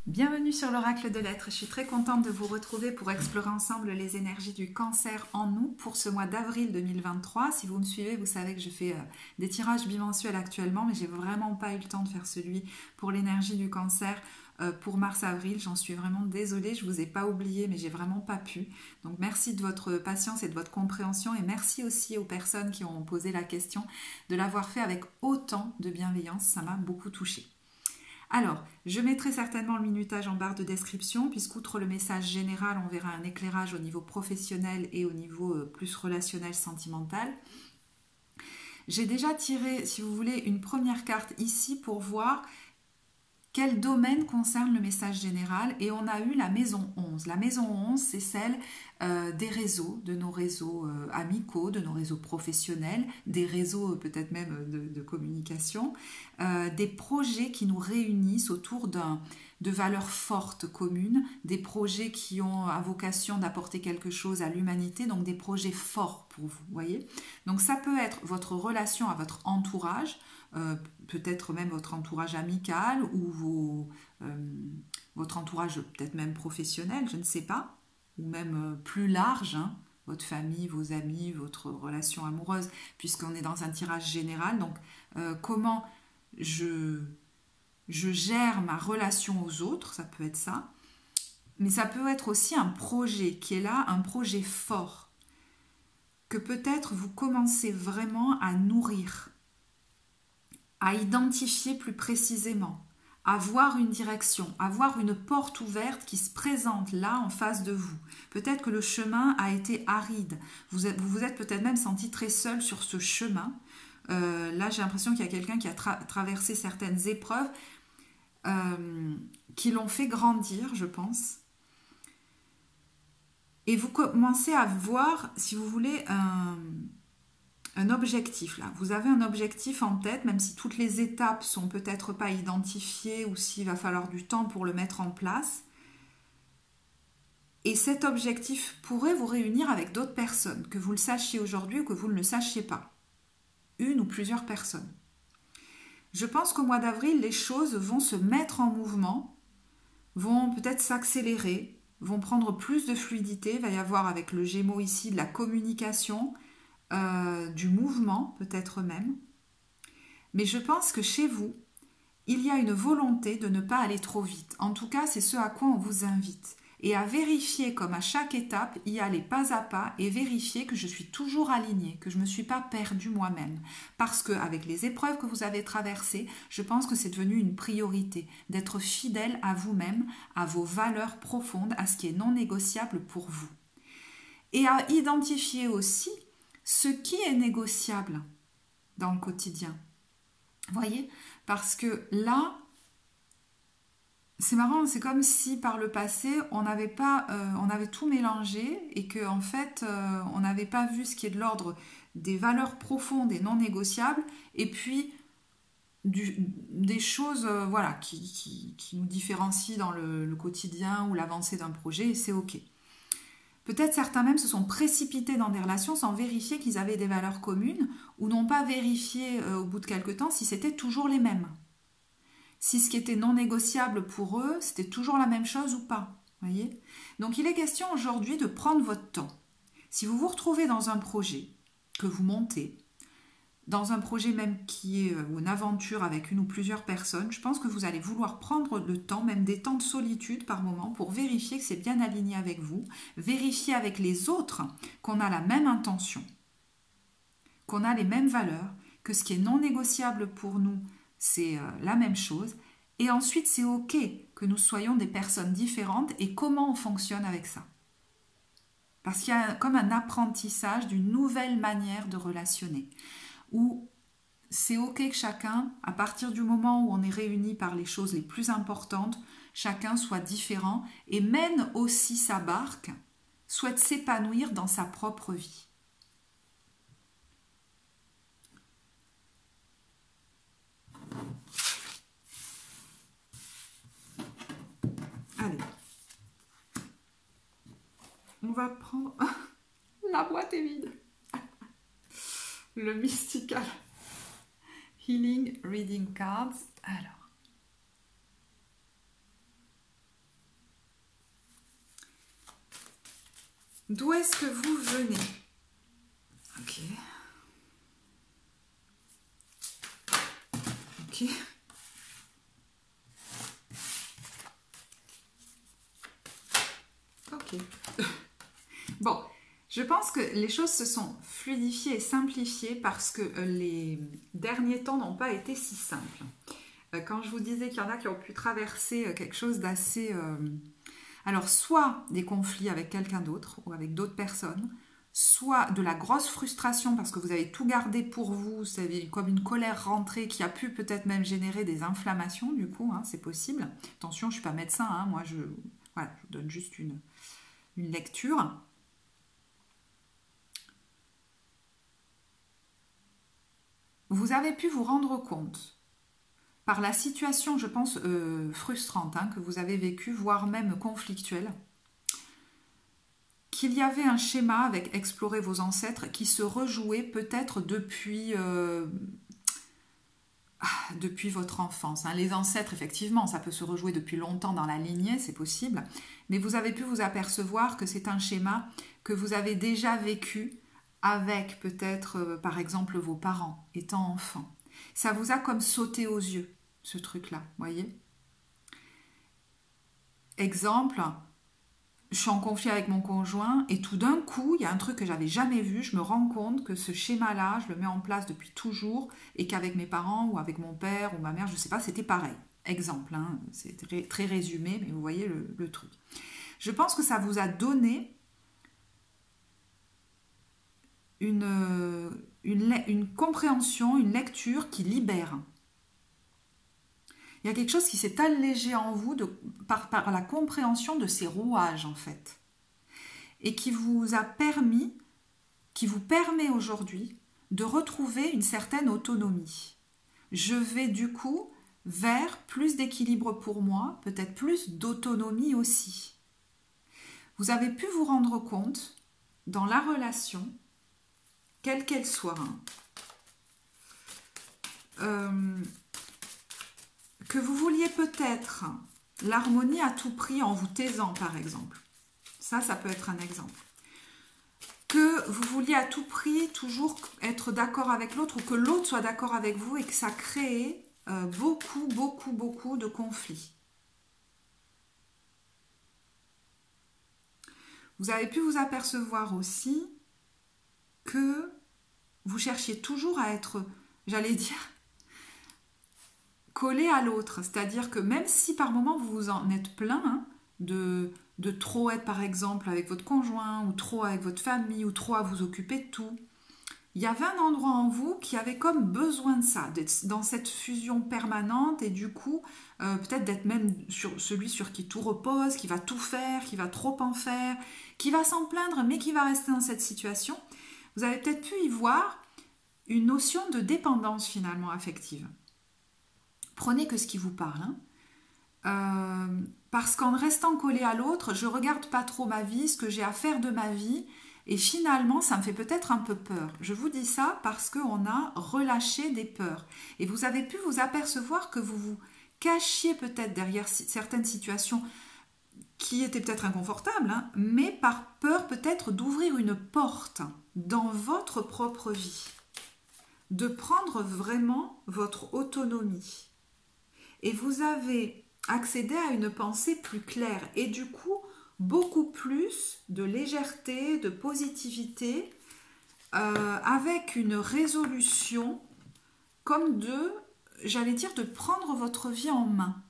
Bienvenue sur l'Oracle de l'Être. Je suis très contente de vous retrouver pour explorer ensemble les énergies du Cancer en nous pour ce mois d'avril 2023. Si vous me suivez, vous savez que je fais des tirages bimensuels actuellement, mais j'ai vraiment pas eu le temps de faire celui pour l'énergie du Cancer pour mars-avril. J'en suis vraiment désolée, je vous ai pas oublié, mais j'ai vraiment pas pu. Donc merci de votre patience et de votre compréhension et merci aussi aux personnes qui ont posé la question de l'avoir fait avec autant de bienveillance. Ça m'a beaucoup touchée. Alors, je mettrai certainement le minutage en barre de description, puisqu'outre le message général, on verra un éclairage au niveau professionnel et au niveau plus relationnel, sentimental. J'ai déjà tiré, si vous voulez, une première carte ici pour voir quel domaine concerne le message général, et on a eu la maison 11. La maison 11, c'est celle des réseaux, de nos réseaux amicaux, de nos réseaux professionnels, des réseaux peut-être même de communication, des projets qui nous réunissent autour de valeurs fortes communes, des projets qui ont à vocation d'apporter quelque chose à l'humanité, donc des projets forts pour vous, voyez. Donc ça peut être votre relation à votre entourage, peut-être même votre entourage amical ou votre entourage peut-être même professionnel, je ne sais pas, ou même plus large, hein, votre famille, vos amis, votre relation amoureuse, puisqu'on est dans un tirage général. Donc comment je gère ma relation aux autres, ça peut être ça, mais ça peut être aussi un projet qui est là, un projet fort, que peut-être vous commencez vraiment à nourrir, à identifier plus précisément, à voir une direction, à voir une porte ouverte qui se présente là en face de vous. Peut-être que le chemin a été aride, vous vous êtes peut-être même senti très seul sur ce chemin. Là j'ai l'impression qu'il y a quelqu'un qui a traversé certaines épreuves qui l'ont fait grandir, je pense. Et vous commencez à voir, si vous voulez, un objectif là. Vous avez un objectif en tête, même si toutes les étapes sont peut-être pas identifiées ou s'il va falloir du temps pour le mettre en place. Et cet objectif pourrait vous réunir avec d'autres personnes, que vous le sachiez aujourd'hui ou que vous ne le sachiez pas. Une ou plusieurs personnes. Je pense qu'au mois d'avril, les choses vont se mettre en mouvement, vont peut-être s'accélérer, vont prendre plus de fluidité. Il va y avoir avec le Gémeaux ici de la communication, du mouvement peut-être même. Mais je pense que chez vous, il y a une volonté de ne pas aller trop vite. En tout cas, c'est ce à quoi on vous invite. Et à vérifier comme à chaque étape, y aller pas à pas et vérifier que je suis toujours alignée, que je ne me suis pas perdue moi-même. Parce qu'avec les épreuves que vous avez traversées, je pense que c'est devenu une priorité d'être fidèle à vous-même, à vos valeurs profondes, à ce qui est non négociable pour vous. Et à identifier aussi ce qui est négociable dans le quotidien. Vous voyez ? Parce que là, c'est marrant, c'est comme si par le passé, on avait tout mélangé et qu'en fait, on n'avait pas vu ce qui est de l'ordre des valeurs profondes et non négociables et puis des choses voilà, qui nous différencient dans le quotidien ou l'avancée d'un projet et c'est OK. Peut-être certains même se sont précipités dans des relations sans vérifier qu'ils avaient des valeurs communes ou n'ont pas vérifié au bout de quelque temps si c'était toujours les mêmes. Si ce qui était non négociable pour eux, c'était toujours la même chose ou pas. Voyez ? Donc il est question aujourd'hui de prendre votre temps. Si vous vous retrouvez dans un projet que vous montez, dans un projet même qui est une aventure avec une ou plusieurs personnes, je pense que vous allez vouloir prendre le temps, même des temps de solitude par moment, pour vérifier que c'est bien aligné avec vous, vérifier avec les autres qu'on a la même intention, qu'on a les mêmes valeurs, que ce qui est non négociable pour nous, c'est la même chose. Et ensuite, c'est OK que nous soyons des personnes différentes et comment on fonctionne avec ça. Parce qu'il y a comme un apprentissage d'une nouvelle manière de relationner. Où c'est OK que chacun, à partir du moment où on est réunis par les choses les plus importantes, chacun soit différent et mène aussi sa barque, souhaite s'épanouir dans sa propre vie. Allez, on va prendre... La boîte est vide. Le Mystical Healing Reading Cards. Alors, D'où est-ce que vous venez? Ok. Ok. Ok. Bon, je pense que les choses se sont fluidifiées et simplifiées parce que les derniers temps n'ont pas été si simples. Quand je vous disais qu'il y en a qui ont pu traverser quelque chose d'assez... alors, soit des conflits avec quelqu'un d'autre ou avec d'autres personnes, soit de la grosse frustration parce que vous avez tout gardé pour vous, c'est comme une colère rentrée qui a pu peut-être même générer des inflammations, du coup, hein, c'est possible. Attention, je ne suis pas médecin, hein, moi voilà, je vous donne juste une lecture. Vous avez pu vous rendre compte par la situation, je pense, frustrante hein, que vous avez vécue, voire même conflictuelle, qu'il y avait un schéma avec explorer vos ancêtres qui se rejouait peut-être depuis votre enfance. Hein. Les ancêtres, effectivement, ça peut se rejouer depuis longtemps dans la lignée, c'est possible, mais vous avez pu vous apercevoir que c'est un schéma que vous avez déjà vécu avec peut-être, par exemple, vos parents étant enfants. Ça vous a comme sauté aux yeux, ce truc-là, voyez? Exemple, je suis en conflit avec mon conjoint et tout d'un coup, il y a un truc que j'avais jamais vu, je me rends compte que ce schéma-là, je le mets en place depuis toujours et qu'avec mes parents ou avec mon père ou ma mère, je ne sais pas, c'était pareil. Exemple, hein, c'est très résumé, mais vous voyez le truc. Je pense que ça vous a donné une compréhension, une lecture qui libère. Il y a quelque chose qui s'est allégé en vous par la compréhension de ces rouages, en fait. Et qui vous permet aujourd'hui de retrouver une certaine autonomie. Je vais du coup vers plus d'équilibre pour moi, peut-être plus d'autonomie aussi. Vous avez pu vous rendre compte dans la relation, quelle qu'elle soit, que vous vouliez peut-être l'harmonie à tout prix en vous taisant, par exemple. Ça peut être un exemple. Que vous vouliez à tout prix toujours être d'accord avec l'autre ou que l'autre soit d'accord avec vous et que ça crée beaucoup de conflits. Vous avez pu vous apercevoir aussi que vous cherchiez toujours à être, j'allais dire, collé à l'autre. C'est-à-dire que même si par moment vous vous en êtes plein hein, de trop être par exemple avec votre conjoint ou trop avec votre famille ou trop à vous occuper de tout, il y avait un endroit en vous qui avait comme besoin de ça, d'être dans cette fusion permanente et du coup peut-être d'être même celui sur qui tout repose, qui va tout faire, qui va trop en faire, qui va s'en plaindre mais qui va rester dans cette situation. Vous avez peut-être pu y voir une notion de dépendance finalement affective. Prenez que ce qui vous parle. Hein. Parce qu'en restant collé à l'autre, je regarde pas trop ma vie, ce que j'ai à faire de ma vie, et finalement, ça me fait peut-être un peu peur. Je vous dis ça parce qu'on a relâché des peurs. Et vous avez pu vous apercevoir que vous vous cachiez peut-être derrière certaines situations qui étaient peut-être inconfortables, hein, mais par peur peut-être d'ouvrir une porte dans votre propre vie, de prendre vraiment votre autonomie. Et vous avez accédé à une pensée plus claire et du coup beaucoup plus de légèreté, de positivité, avec une résolution comme j'allais dire, de prendre votre vie en main.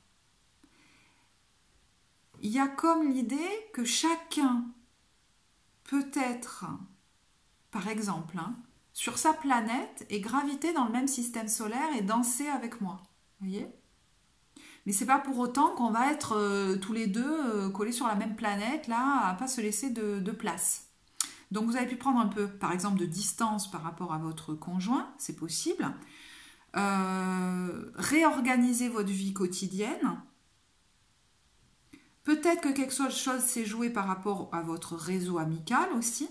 Il y a comme l'idée que chacun peut être, par exemple, hein, sur sa planète et graviter dans le même système solaire et danser avec moi. Vous voyez ? Mais c'est pas pour autant qu'on va être tous les deux collés sur la même planète, là, à pas se laisser de place. Donc vous avez pu prendre un peu, par exemple, de distance par rapport à votre conjoint, c'est possible. Réorganiser votre vie quotidienne. Peut-être que quelque chose s'est joué par rapport à votre réseau amical aussi.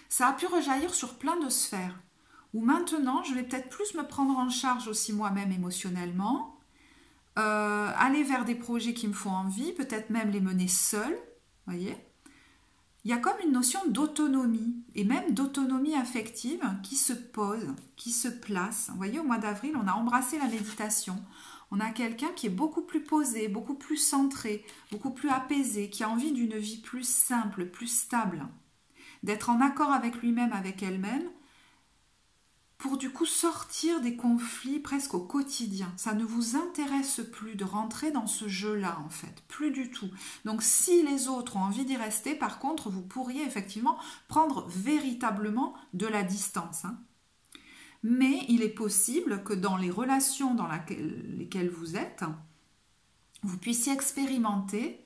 Ça a pu rejaillir sur plein de sphères. Où maintenant, je vais peut-être plus me prendre en charge aussi moi-même émotionnellement. Aller vers des projets qui me font envie, peut-être même les mener seule, voyez, il y a comme une notion d'autonomie, et même d'autonomie affective qui se pose, qui se place. Vous voyez, au mois d'avril, on a embrassé la méditation. On a quelqu'un qui est beaucoup plus posé, beaucoup plus centré, beaucoup plus apaisé, qui a envie d'une vie plus simple, plus stable, d'être en accord avec lui-même, avec elle-même, pour du coup sortir des conflits presque au quotidien. Ça ne vous intéresse plus de rentrer dans ce jeu-là, en fait, plus du tout. Donc si les autres ont envie d'y rester, par contre, vous pourriez effectivement prendre véritablement de la distance. Mais il est possible que dans les relations dans lesquelles vous êtes, vous puissiez expérimenter.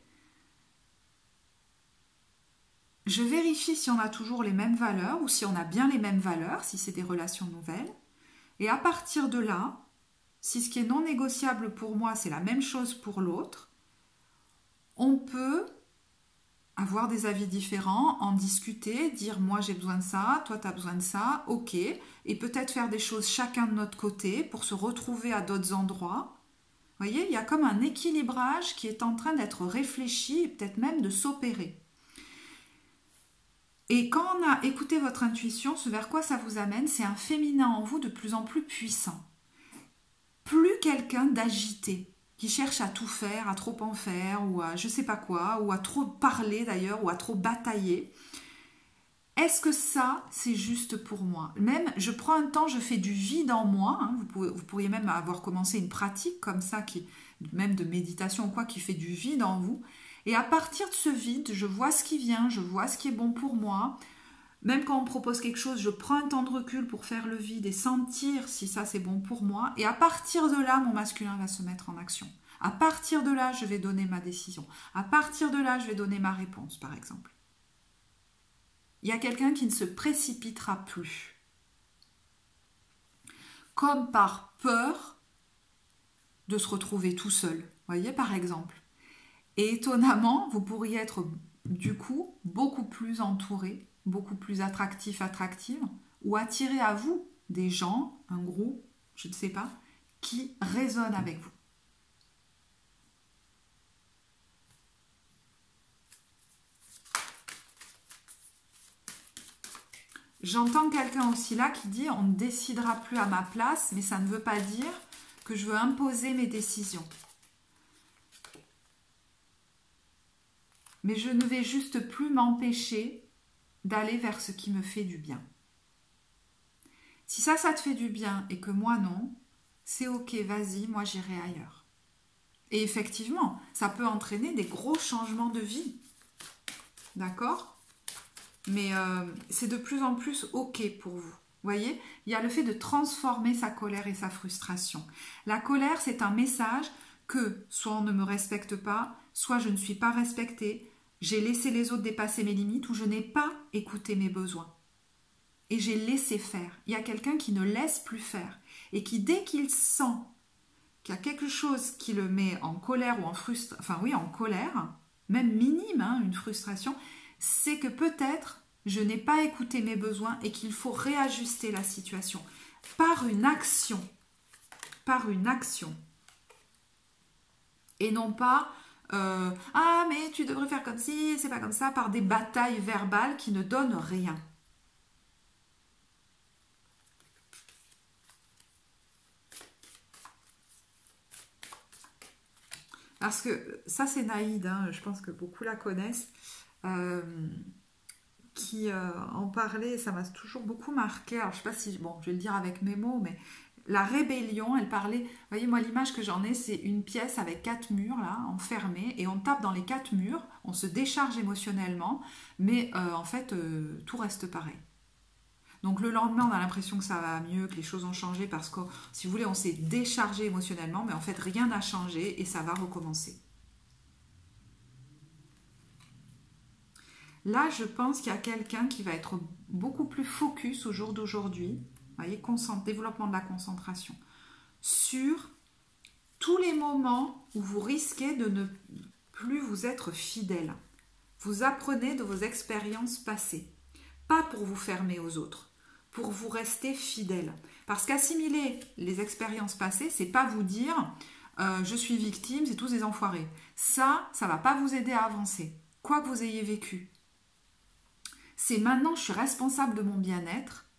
Je vérifie si on a toujours les mêmes valeurs ou si on a bien les mêmes valeurs, si c'est des relations nouvelles. Et à partir de là, si ce qui est non négociable pour moi, c'est la même chose pour l'autre, on peut avoir des avis différents, en discuter, dire moi j'ai besoin de ça, toi tu as besoin de ça, ok, et peut-être faire des choses chacun de notre côté pour se retrouver à d'autres endroits. Vous voyez, il y a comme un équilibrage qui est en train d'être réfléchi et peut-être même de s'opérer. Et quand on a écouté votre intuition, ce vers quoi ça vous amène, c'est un féminin en vous de plus en plus puissant. Plus quelqu'un d'agité, qui cherche à tout faire, à trop en faire, ou à je sais pas quoi, ou à trop parler d'ailleurs, ou à trop batailler. Est-ce que ça, c'est juste pour moi? Même, je prends un temps, je fais du vide en moi. Vous pourriez même avoir commencé une pratique comme ça, même de méditation ou quoi, qui fait du vide en vous. Et à partir de ce vide, je vois ce qui vient, je vois ce qui est bon pour moi. Même quand on me propose quelque chose, je prends un temps de recul pour faire le vide et sentir si ça c'est bon pour moi. Et à partir de là, mon masculin va se mettre en action. À partir de là, je vais donner ma décision. À partir de là, je vais donner ma réponse, par exemple. Il y a quelqu'un qui ne se précipitera plus. Comme par peur de se retrouver tout seul. Vous voyez, par exemple. Et étonnamment, vous pourriez être du coup beaucoup plus entouré, beaucoup plus attractive, ou attirer à vous des gens, un groupe, je ne sais pas, qui résonnent avec vous. J'entends quelqu'un aussi là qui dit on ne décidera plus à ma place, mais ça ne veut pas dire que je veux imposer mes décisions. Mais je ne vais juste plus m'empêcher d'aller vers ce qui me fait du bien. Si ça te fait du bien et que moi non, c'est ok, vas-y, moi j'irai ailleurs. Et effectivement, ça peut entraîner des gros changements de vie. D'accord ? Mais c'est de plus en plus ok pour vous. Vous voyez, il y a le fait de transformer sa colère et sa frustration. La colère, c'est un message que soit on ne me respecte pas, soit je ne suis pas respectée, j'ai laissé les autres dépasser mes limites ou je n'ai pas écouté mes besoins. Et j'ai laissé faire. Il y a quelqu'un qui ne laisse plus faire et qui, dès qu'il sent qu'il y a quelque chose qui le met en colère ou en frustration, enfin oui, en colère, même minime, une frustration, c'est que peut-être je n'ai pas écouté mes besoins et qu'il faut réajuster la situation par une action. Par une action. Et non pas ah mais tu devrais faire comme ci, c'est pas comme ça, par des batailles verbales qui ne donnent rien. Parce que ça c'est Naïd, je pense que beaucoup la connaissent, qui en parlait, ça m'a toujours beaucoup marqué. Alors je sais pas si, bon, je vais le dire avec mes mots, mais la rébellion, elle parlait, vous voyez, moi l'image que j'en ai, c'est une pièce avec 4 murs là, enfermés, et on tape dans les 4 murs, on se décharge émotionnellement, mais en fait tout reste pareil. Donc le lendemain, on a l'impression que ça va mieux, que les choses ont changé parce que, si vous voulez, on s'est déchargé émotionnellement, mais en fait rien n'a changé et ça va recommencer. Là, je pense qu'il y a quelqu'un qui va être beaucoup plus focus au jour d'aujourd'hui, vous voyez, développement de la concentration, sur tous les moments où vous risquez de ne plus vous être fidèle. Vous apprenez de vos expériences passées, pas pour vous fermer aux autres, pour vous rester fidèle. Parce qu'assimiler les expériences passées, c'est pas vous dire je suis victime, c'est tous des enfoirés. Ça va pas vous aider à avancer, quoi que vous ayez vécu. C'est maintenant, je suis responsable de mon bien-être.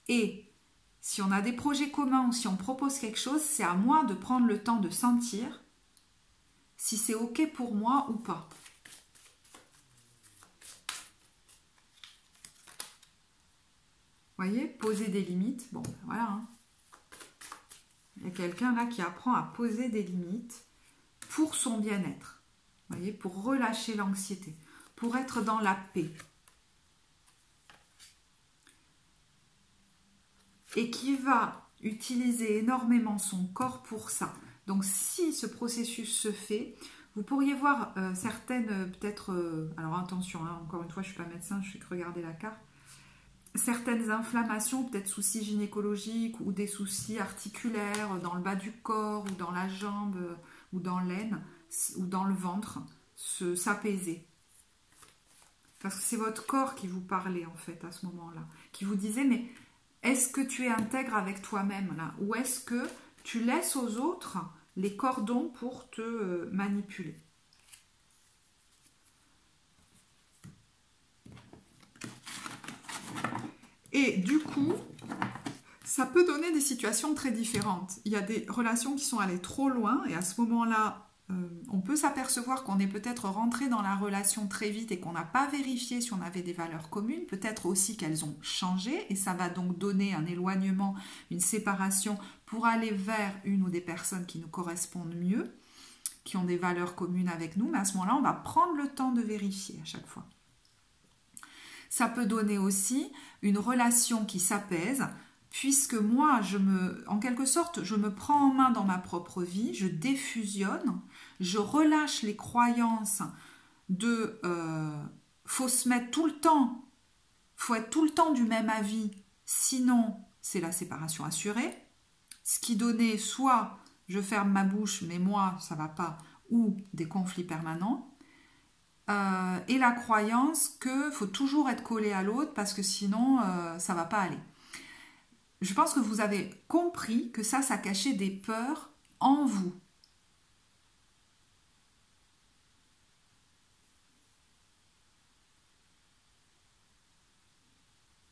Et si on a des projets communs ou si on propose quelque chose, c'est à moi de prendre le temps de sentir si c'est OK pour moi ou pas. Vous voyez, poser des limites. Bon, ben voilà. Hein. Il y a quelqu'un là qui apprend à poser des limites pour son bien-être. Vous voyez, pour relâcher l'anxiété, pour être dans la paix. Et qui va utiliser énormément son corps pour ça. Donc si ce processus se fait, vous pourriez voir certaines, peut-être, alors attention, hein, encore une fois je ne suis pas médecin, je fais que regarder la carte, certaines inflammations, peut-être soucis gynécologiques ou des soucis articulaires dans le bas du corps ou dans la jambe ou dans l'aine ou dans le ventre, s'apaiser. Parce que c'est votre corps qui vous parlait en fait à ce moment-là, qui vous disait mais est-ce que tu es intègre avec toi-même là, ou est-ce que tu laisses aux autres les cordons pour te manipuler? Et du coup, ça peut donner des situations très différentes. Il y a des relations qui sont allées trop loin et à ce moment-là, on peut s'apercevoir qu'on est peut-être rentré dans la relation très vite et qu'on n'a pas vérifié si on avait des valeurs communes. Peut-être aussi qu'elles ont changé et ça va donc donner un éloignement, une séparation pour aller vers une ou des personnes qui nous correspondent mieux, qui ont des valeurs communes avec nous. Mais à ce moment-là, on va prendre le temps de vérifier à chaque fois. Ça peut donner aussi une relation qui s'apaise, puisque moi, en quelque sorte, je me prends en main dans ma propre vie, je défusionne, je relâche les croyances de faut se mettre tout le temps, faut être tout le temps du même avis, sinon c'est la séparation assurée. Ce qui donnait soit je ferme ma bouche, mais moi ça va pas, ou des conflits permanents. Et la croyance qu'il faut toujours être collé à l'autre parce que sinon ça va pas aller. Je pense que vous avez compris que ça cachait des peurs en vous.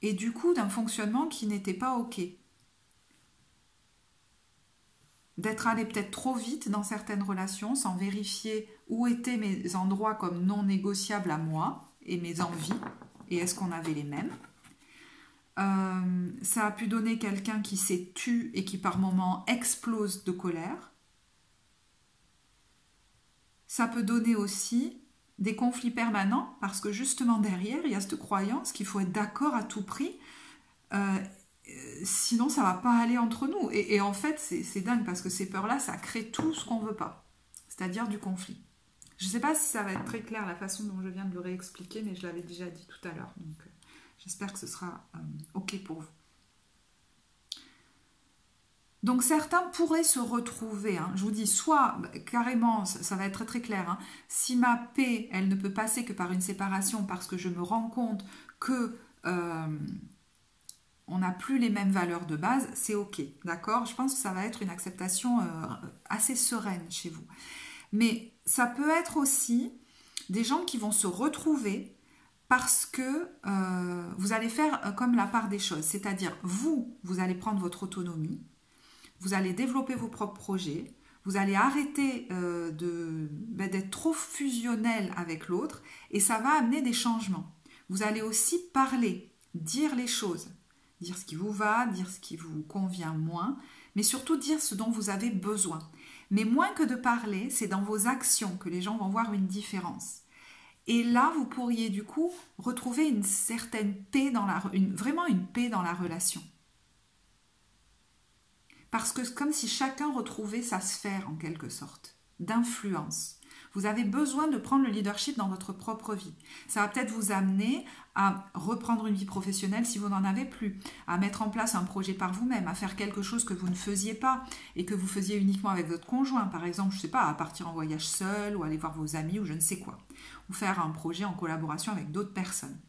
Et du coup, d'un fonctionnement qui n'était pas OK. D'être allé peut-être trop vite dans certaines relations sans vérifier où étaient mes endroits comme non négociables à moi et mes envies, et est-ce qu'on avait les mêmes. Ça a pu donner quelqu'un qui s'est tu et qui par moments explose de colère. Ça peut donner aussi des conflits permanents parce que justement derrière, il y a cette croyance qu'il faut être d'accord à tout prix, sinon ça va pas aller entre nous. Et en fait, c'est dingue parce que ces peurs-là, ça crée tout ce qu'on veut pas, c'est-à-dire du conflit. Je ne sais pas si ça va être très clair la façon dont je viens de le réexpliquer, mais je l'avais déjà dit tout à l'heure. Donc, j'espère que ce sera OK pour vous. Donc certains pourraient se retrouver, hein, je vous dis, soit carrément, ça va être très très clair, hein, si ma paix, elle ne peut passer que par une séparation parce que je me rends compte que on n'a plus les mêmes valeurs de base, c'est OK, d'accord? Je pense que ça va être une acceptation assez sereine chez vous. Mais ça peut être aussi des gens qui vont se retrouver parce que vous allez faire comme la part des choses, c'est-à-dire vous allez prendre votre autonomie, vous allez développer vos propres projets, vous allez arrêter d'être trop fusionnel avec l'autre et ça va amener des changements. Vous allez aussi parler, dire les choses, dire ce qui vous va, dire ce qui vous convient moins, mais surtout dire ce dont vous avez besoin. Mais moins que de parler, c'est dans vos actions que les gens vont voir une différence. Et là, vous pourriez du coup retrouver une certaine paix, vraiment une paix dans la relation. Parce que comme si chacun retrouvait sa sphère en quelque sorte, d'influence. Vous avez besoin de prendre le leadership dans votre propre vie. Ça va peut-être vous amener à reprendre une vie professionnelle si vous n'en avez plus, à mettre en place un projet par vous-même, à faire quelque chose que vous ne faisiez pas et que vous faisiez uniquement avec votre conjoint. Par exemple, je ne sais pas, à partir en voyage seul ou aller voir vos amis ou je ne sais quoi. Ou faire un projet en collaboration avec d'autres personnes.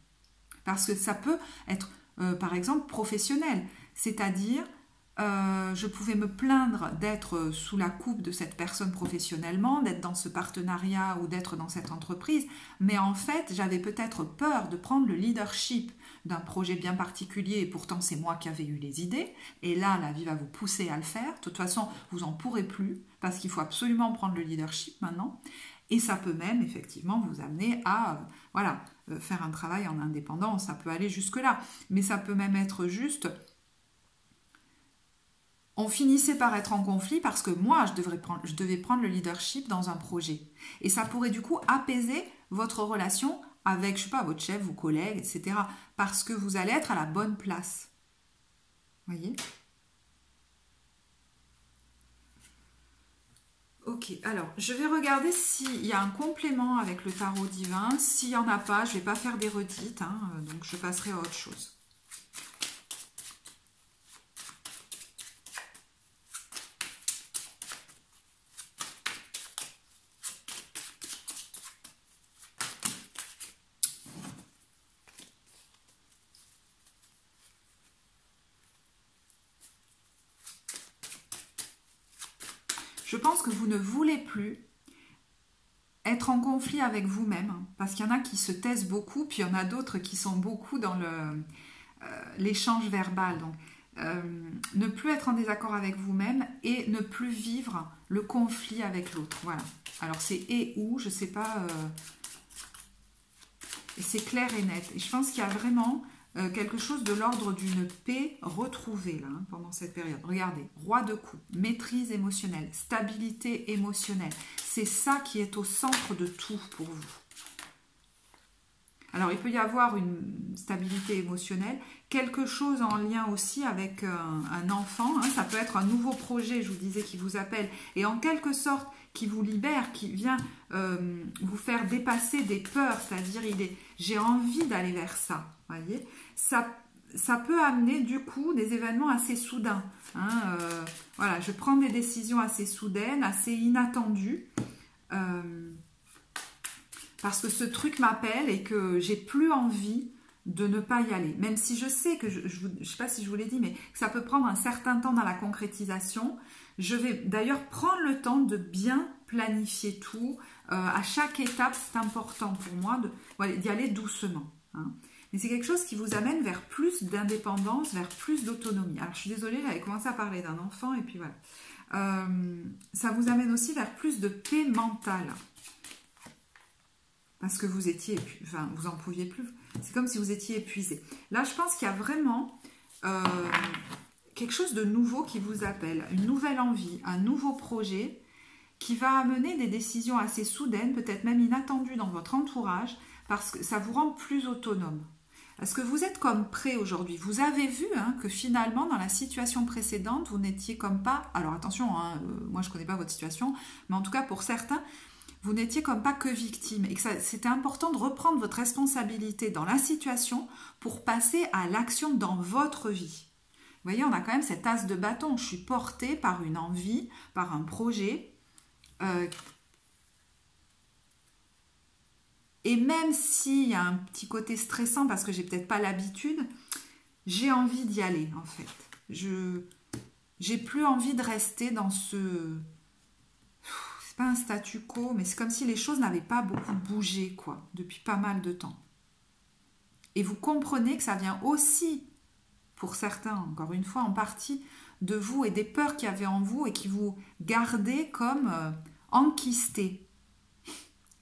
Parce que ça peut être, par exemple, professionnel. C'est-à-dire, Je pouvais me plaindre d'être sous la coupe de cette personne professionnellement, d'être dans ce partenariat ou d'être dans cette entreprise, mais en fait, j'avais peut-être peur de prendre le leadership d'un projet bien particulier et pourtant c'est moi qui avais eu les idées. Et là, la vie va vous pousser à le faire. De toute façon, vous n'en pourrez plus parce qu'il faut absolument prendre le leadership maintenant. Et ça peut même effectivement vous amener à faire un travail en indépendance. Ça peut aller jusque-là. Mais ça peut même être juste... On finissait par être en conflit parce que moi, je devais prendre le leadership dans un projet. Et ça pourrait du coup apaiser votre relation avec, je sais pas, votre chef, vos collègues, etc. Parce que vous allez être à la bonne place. Voyez ? Ok, alors je vais regarder s'il y a un complément avec le tarot divin. S'il n'y en a pas, je ne vais pas faire des redites, hein, donc je passerai à autre chose. Je pense que vous ne voulez plus être en conflit avec vous-même, parce qu'il y en a qui se taisent beaucoup, puis il y en a d'autres qui sont beaucoup dans l'échange verbal. Donc, ne plus être en désaccord avec vous-même et ne plus vivre le conflit avec l'autre. Voilà. Alors, c'est et ou, je ne sais pas... et c'est clair et net. Et je pense qu'il y a vraiment... quelque chose de l'ordre d'une paix retrouvée là, hein, pendant cette période. Regardez, roi de coupe, maîtrise émotionnelle, stabilité émotionnelle. C'est ça qui est au centre de tout pour vous. Alors, il peut y avoir une stabilité émotionnelle, quelque chose en lien aussi avec un enfant. Hein, ça peut être un nouveau projet, je vous disais, qui vous appelle et en quelque sorte qui vous libère, qui vient vous faire dépasser des peurs. C'est-à-dire, j'ai envie d'aller vers ça. Voyez, ça peut amener du coup des événements assez soudains. Hein, voilà, je prends des décisions assez soudaines, assez inattendues. Parce que ce truc m'appelle et que j'ai plus envie de ne pas y aller. Même si je sais que, je ne sais pas si je vous l'ai dit, mais que ça peut prendre un certain temps dans la concrétisation. Je vais d'ailleurs prendre le temps de bien planifier tout. À chaque étape, c'est important pour moi d'y aller doucement. Hein. Mais c'est quelque chose qui vous amène vers plus d'indépendance, vers plus d'autonomie. Alors, je suis désolée, j'avais commencé à parler d'un enfant et puis voilà. Ça vous amène aussi vers plus de paix mentale. Parce que vous étiez, enfin, vous en pouviez plus. C'est comme si vous étiez épuisé. Là, je pense qu'il y a vraiment quelque chose de nouveau qui vous appelle, une nouvelle envie, un nouveau projet qui va amener des décisions assez soudaines, peut-être même inattendues dans votre entourage, parce que ça vous rend plus autonome. Est-ce que vous êtes comme prêt aujourd'hui? Vous avez vu hein, que finalement, dans la situation précédente, vous n'étiez comme pas... Alors attention, hein, moi je ne connais pas votre situation, mais en tout cas pour certains, vous n'étiez comme pas que victime. Et que c'était important de reprendre votre responsabilité dans la situation pour passer à l'action dans votre vie. Vous voyez, on a quand même cet as de bâton. Je suis portée par une envie, par un projet. Et même s'il y a un petit côté stressant parce que j'ai peut-être pas l'habitude, j'ai envie d'y aller en fait. J'ai plus envie de rester dans ce... C'est pas un statu quo, mais c'est comme si les choses n'avaient pas beaucoup bougé quoi, depuis pas mal de temps. Et vous comprenez que ça vient aussi, pour certains, encore une fois, en partie, de vous et des peurs qu'il y avait en vous et qui vous gardaient comme enquistés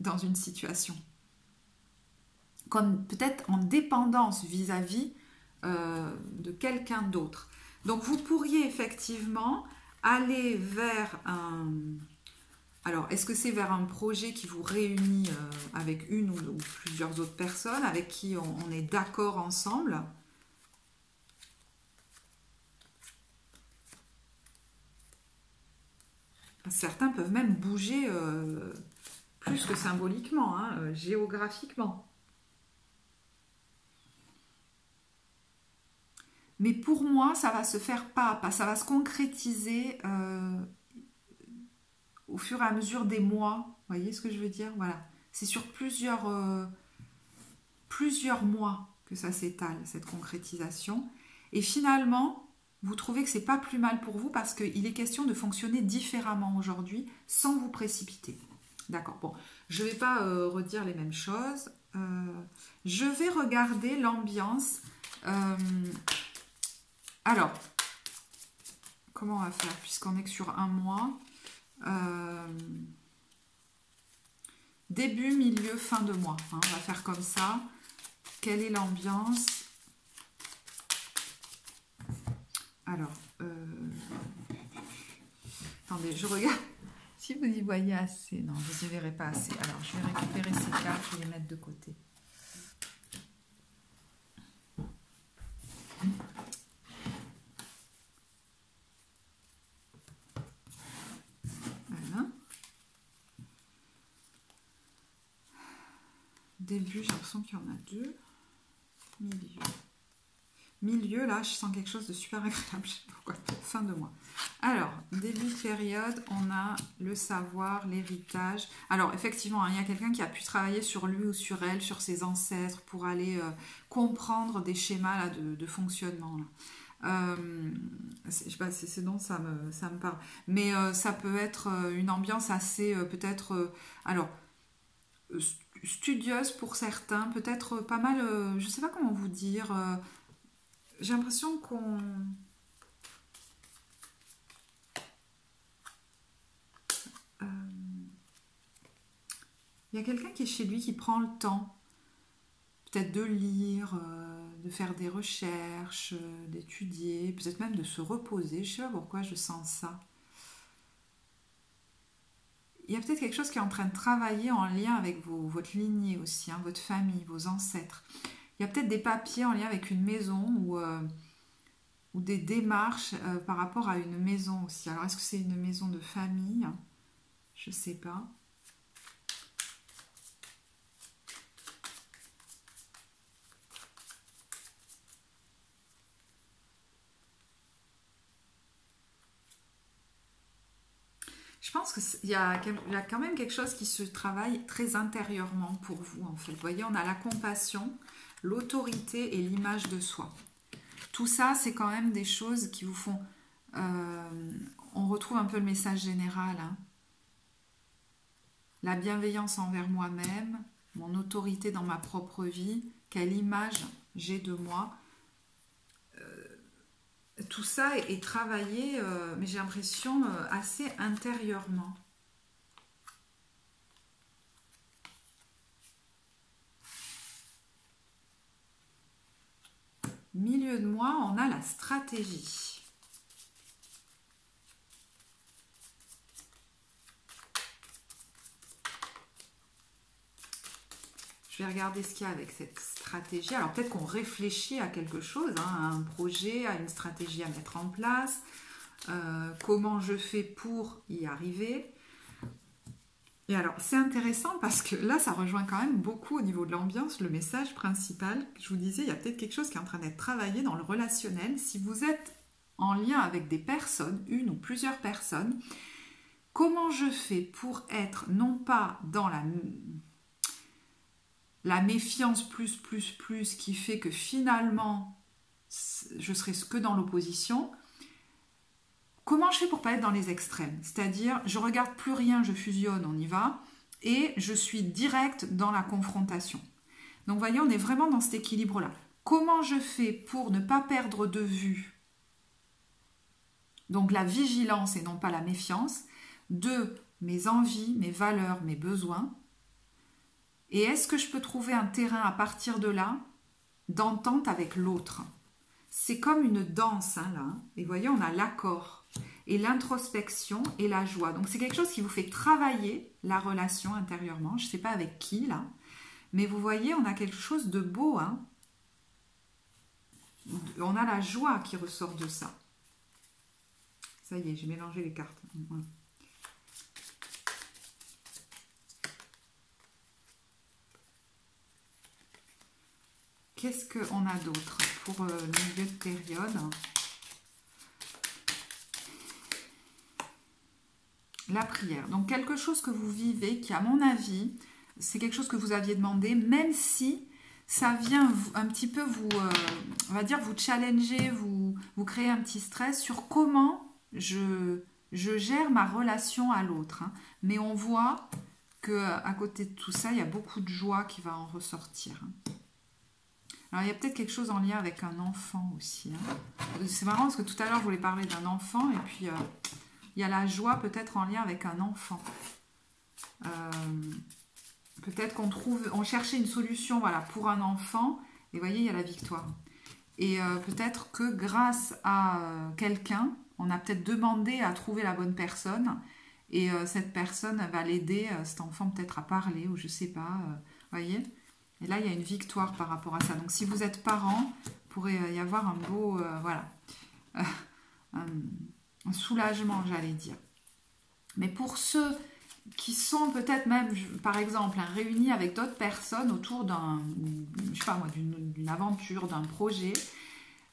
dans une situation. Comme peut-être en dépendance vis-à-vis de quelqu'un d'autre. Donc vous pourriez effectivement aller vers un... Alors, est-ce que c'est vers un projet qui vous réunit avec une ou plusieurs autres personnes, avec qui on est d'accord ensemble? Certains peuvent même bouger plus que symboliquement, hein, géographiquement. Mais pour moi, ça va se faire pas à pas, ça va se concrétiser au fur et à mesure des mois. Vous voyez ce que je veux dire? Voilà. C'est sur plusieurs mois que ça s'étale, cette concrétisation. Et finalement, vous trouvez que c'est pas plus mal pour vous parce qu'il est question de fonctionner différemment aujourd'hui sans vous précipiter. D'accord, bon, je ne vais pas redire les mêmes choses. Je vais regarder l'ambiance. Alors, comment on va faire puisqu'on est que sur un mois début, milieu, fin de mois. Hein, on va faire comme ça. Quelle est l'ambiance? Alors, attendez, je regarde. Si vous y voyez assez, non, vous n'y verrez pas assez. Alors, je vais récupérer ces cartes et les mettre de côté. Voilà. Début, j'ai l'impression qu'il y en a deux. Milieu. Milieu, là, je sens quelque chose de super agréable. Je sais pas pourquoi. Fin de mois. Alors, début de période, on a le savoir, l'héritage. Alors, effectivement, hein, il y a quelqu'un qui a pu travailler sur lui ou sur elle, sur ses ancêtres, pour aller comprendre des schémas là, de fonctionnement. Là. Je sais pas, c'est dont ça me parle. Mais ça peut être une ambiance assez, peut-être... alors, studieuse pour certains, peut-être pas mal... je sais pas comment vous dire... j'ai l'impression qu'on... il y a quelqu'un qui est chez lui qui prend le temps, peut-être de lire, de faire des recherches, d'étudier, peut-être même de se reposer. Je ne sais pas pourquoi je sens ça. Il y a peut-être quelque chose qui est en train de travailler en lien avec votre lignée aussi, hein, votre famille, vos ancêtres. Il y a peut-être des papiers en lien avec une maison ou des démarches par rapport à une maison aussi. Alors, est-ce que c'est une maison de famille? Je ne sais pas. Je pense qu'il y a quand même quelque chose qui se travaille très intérieurement pour vous, en fait. Vous voyez, on a la compassion, l'autorité et l'image de soi. Tout ça, c'est quand même des choses qui vous font... on retrouve un peu le message général. Hein. La bienveillance envers moi-même, mon autorité dans ma propre vie, quelle image j'ai de moi. Tout ça est travaillé, mais j'ai l'impression, assez intérieurement. Milieu de mois, on a la stratégie. Je vais regarder ce qu'il y a avec cette stratégie. Alors peut-être qu'on réfléchit à quelque chose, hein, à un projet, à une stratégie à mettre en place. Comment je fais pour y arriver. Et alors c'est intéressant parce que là ça rejoint quand même beaucoup au niveau de l'ambiance, le message principal. Je vous disais, il y a peut-être quelque chose qui est en train d'être travaillé dans le relationnel. Si vous êtes en lien avec des personnes, une ou plusieurs personnes, comment je fais pour être non pas dans la méfiance plus qui fait que finalement je serai que dans l'opposition. Comment je fais pour pas être dans les extrêmes? C'est-à-dire, je regarde plus rien, je fusionne, on y va, et je suis direct dans la confrontation. Donc, vous voyez, on est vraiment dans cet équilibre-là. Comment je fais pour ne pas perdre de vue, donc la vigilance et non pas la méfiance, de mes envies, mes valeurs, mes besoins, et est-ce que je peux trouver un terrain à partir de là d'entente avec l'autre? C'est comme une danse, hein, là. Et vous voyez, on a l'accord et l'introspection et la joie. Donc, c'est quelque chose qui vous fait travailler la relation intérieurement. Je ne sais pas avec qui, là. Mais vous voyez, on a quelque chose de beau. Hein. On a la joie qui ressort de ça. Ça y est, j'ai mélangé les cartes. Voilà. Qu'est-ce qu'on a d'autre pour le milieu de période? La prière. Donc, quelque chose que vous vivez qui, à mon avis, c'est quelque chose que vous aviez demandé, même si ça vient un petit peu vous, on va dire, vous challenger, vous vous créez un petit stress sur comment je gère ma relation à l'autre. Hein. Mais on voit qu'à côté de tout ça, il y a beaucoup de joie qui va en ressortir. Hein. Alors, il y a peut-être quelque chose en lien avec un enfant aussi. Hein. C'est marrant parce que tout à l'heure, je voulais parler d'un enfant et puis il y a la joie peut-être en lien avec un enfant. Peut-être on cherchait une solution voilà, pour un enfant et vous voyez, il y a la victoire. Et peut-être que grâce à quelqu'un, on a peut-être demandé à trouver la bonne personne et cette personne va l'aider, cet enfant peut-être à parler ou je sais pas, voyez. Et là, il y a une victoire par rapport à ça. Donc, si vous êtes parent, il pourrait y avoir un beau, voilà, un soulagement, j'allais dire. Mais pour ceux qui sont peut-être même, par exemple, réunis avec d'autres personnes autour d'un, je sais pas moi, d'une aventure, d'un projet,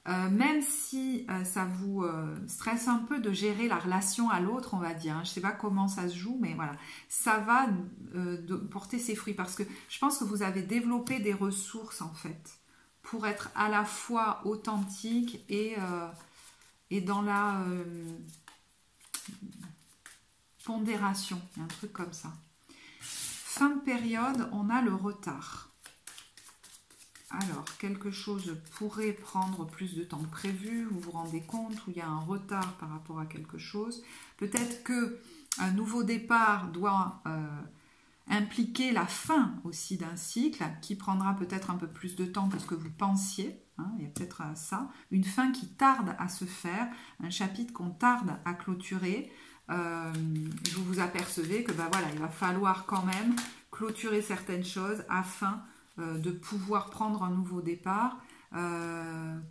même si ça vous stresse un peu de gérer la relation à l'autre, on va dire, hein, je ne sais pas comment ça se joue, mais voilà, ça va porter ses fruits parce que je pense que vous avez développé des ressources en fait pour être à la fois authentique et dans la pondération, il y a un truc comme ça. Fin de période, on a le retard. Alors, quelque chose pourrait prendre plus de temps que prévu, vous vous rendez compte, où il y a un retard par rapport à quelque chose. Peut-être qu'un nouveau départ doit impliquer la fin aussi d'un cycle qui prendra peut-être un peu plus de temps que ce que vous pensiez. Hein, il y a peut-être ça. Une fin qui tarde à se faire, un chapitre qu'on tarde à clôturer. Vous vous apercevez que ben voilà, il va falloir quand même clôturer certaines choses afin de pouvoir prendre un nouveau départ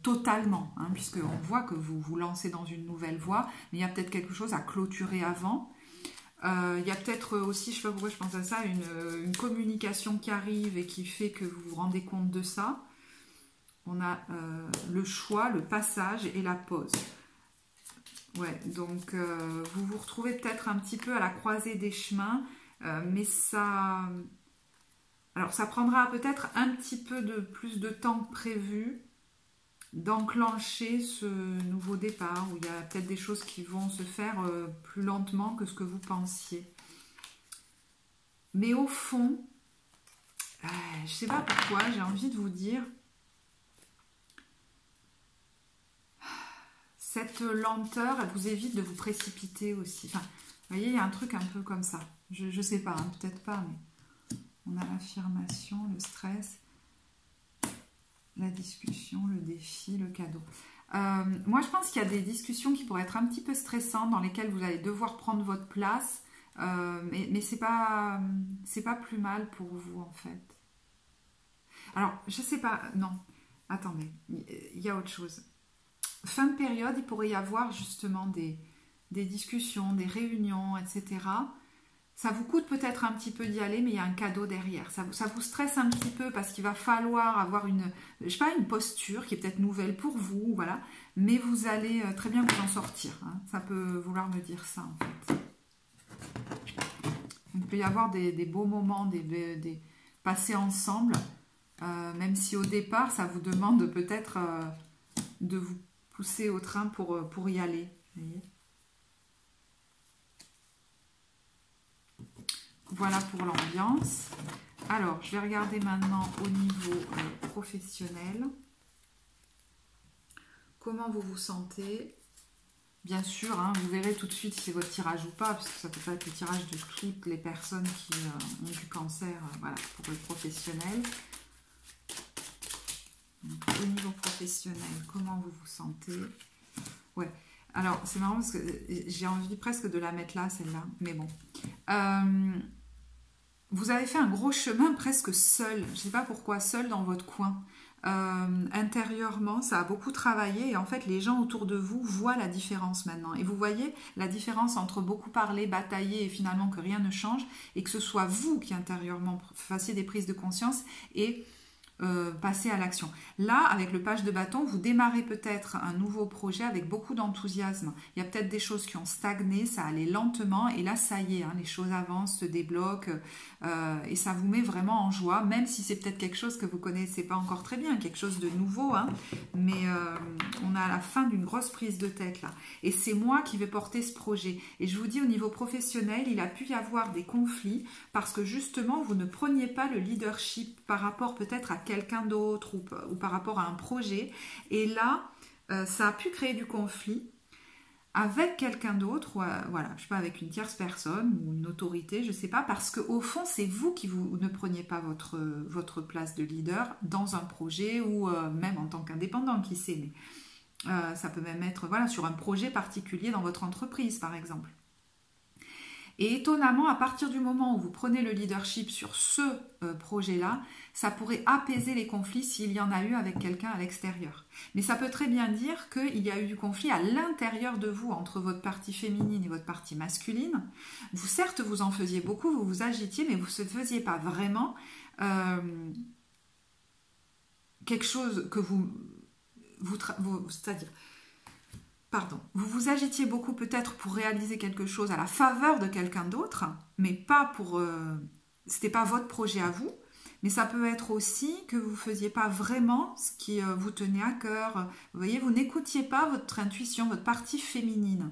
totalement, hein, puisqu'on voit que vous vous lancez dans une nouvelle voie, mais il y a peut-être quelque chose à clôturer avant. Il y a peut-être aussi, je ne sais pas pourquoi je pense à ça, une communication qui arrive et qui fait que vous vous rendez compte de ça. On a le choix, le passage et la pause. Ouais, donc vous vous retrouvez peut-être un petit peu à la croisée des chemins, mais ça... Alors, ça prendra peut-être un petit peu plus de temps que prévu d'enclencher ce nouveau départ, où il y a peut-être des choses qui vont se faire plus lentement que ce que vous pensiez. Mais au fond, je ne sais pas pourquoi, j'ai envie de vous dire, cette lenteur, elle vous évite de vous précipiter aussi. Enfin, vous voyez, il y a un truc un peu comme ça. Je ne sais pas, hein, peut-être pas, mais... On a l'affirmation, le stress, la discussion, le défi, le cadeau. Moi, je pense qu'il y a des discussions qui pourraient être un petit peu stressantes, dans lesquelles vous allez devoir prendre votre place, mais c'est pas plus mal pour vous, en fait. Alors, je sais pas, non, attendez, il y a autre chose. Fin de période, il pourrait y avoir justement des discussions, des réunions, etc., ça vous coûte peut-être un petit peu d'y aller, mais il y a un cadeau derrière. Ça vous stresse un petit peu parce qu'il va falloir avoir une posture qui est peut-être nouvelle pour vous, voilà. Mais vous allez très bien vous en sortir. Hein. Ça peut vouloir me dire ça, en fait. Il peut y avoir des beaux moments, des passés ensemble, même si au départ, ça vous demande peut-être de vous pousser au train pour y aller. Vous voyez ? Voilà pour l'ambiance. Alors, je vais regarder maintenant au niveau professionnel. Comment vous vous sentez? Bien sûr, hein, vous verrez tout de suite si c'est votre tirage ou pas, puisque ça peut pas être le tirage de toutes les personnes qui ont du cancer, voilà, pour le professionnel. Donc, au niveau professionnel, comment vous vous sentez? Ouais. Alors, c'est marrant parce que j'ai envie presque de la mettre là, celle-là, mais bon. Vous avez fait un gros chemin presque seul, je ne sais pas pourquoi, seul dans votre coin. Intérieurement, ça a beaucoup travaillé et en fait, les gens autour de vous voient la différence maintenant. Et vous voyez la différence entre beaucoup parler, batailler et finalement que rien ne change et que ce soit vous qui intérieurement fassiez des prises de conscience et passer à l'action. Là, avec le page de bâton, vous démarrez peut-être un nouveau projet avec beaucoup d'enthousiasme. Il y a peut-être des choses qui ont stagné, ça allait lentement, et là, ça y est, hein, les choses avancent, se débloquent, et ça vous met vraiment en joie, même si c'est peut-être quelque chose que vous connaissez pas encore très bien, quelque chose de nouveau, hein, mais on est à la fin d'une grosse prise de tête là. Et c'est moi qui vais porter ce projet. Et je vous dis, au niveau professionnel, il a pu y avoir des conflits parce que justement, vous ne preniez pas le leadership par rapport peut-être à quelqu'un d'autre ou par rapport à un projet. Et là, ça a pu créer du conflit avec quelqu'un d'autre, ou voilà, je sais pas, avec une tierce personne ou une autorité, je sais pas, parce qu'au fond, c'est vous qui vous ne preniez pas votre place de leader dans un projet ou même en tant qu'indépendant, qui sait, mais ça peut même être voilà, sur un projet particulier dans votre entreprise, par exemple. Et étonnamment, à partir du moment où vous prenez le leadership sur ce projet-là, ça pourrait apaiser les conflits s'il y en a eu avec quelqu'un à l'extérieur. Mais ça peut très bien dire qu'il y a eu du conflit à l'intérieur de vous, entre votre partie féminine et votre partie masculine. Vous, certes, vous en faisiez beaucoup, vous vous agitiez, mais vous ne faisiez pas vraiment quelque chose que c'est-à-dire... Pardon, vous vous agitiez beaucoup peut-être pour réaliser quelque chose à la faveur de quelqu'un d'autre, mais pas pour... c'était pas votre projet à vous, mais ça peut être aussi que vous ne faisiez pas vraiment ce qui vous tenait à cœur. Vous voyez, vous n'écoutiez pas votre intuition, votre partie féminine.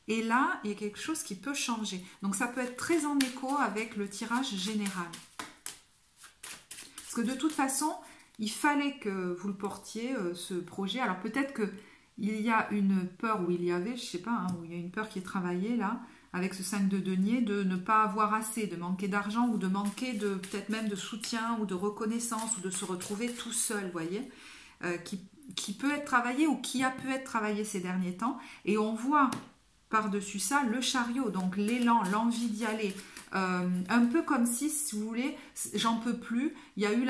Et là, il y a quelque chose qui peut changer. Donc ça peut être très en écho avec le tirage général. Parce que de toute façon, il fallait que vous le portiez, ce projet. Alors peut-être que il y a une peur, ou il y avait, je ne sais pas, hein, où il y a une peur qui est travaillée là, avec ce 5 de denier, de ne pas avoir assez, de manquer d'argent ou de manquer de peut-être même de soutien ou de reconnaissance ou de se retrouver tout seul, vous voyez, qui peut être travaillé ou qui a pu être travaillé ces derniers temps. Et on voit par-dessus ça le chariot, donc l'élan, l'envie d'y aller. Un peu comme si vous voulez, j'en peux plus, il y a eu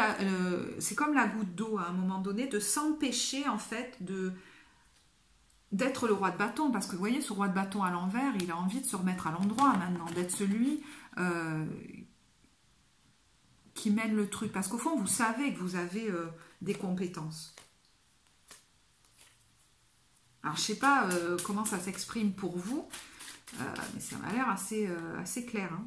c'est comme la goutte d'eau à un moment donné, de s'empêcher en fait d'être le roi de bâton, parce que vous voyez, ce roi de bâton à l'envers, il a envie de se remettre à l'endroit maintenant, d'être celui qui mène le truc, parce qu'au fond, vous savez que vous avez des compétences. Alors, je ne sais pas comment ça s'exprime pour vous, mais ça m'a l'air assez clair, hein.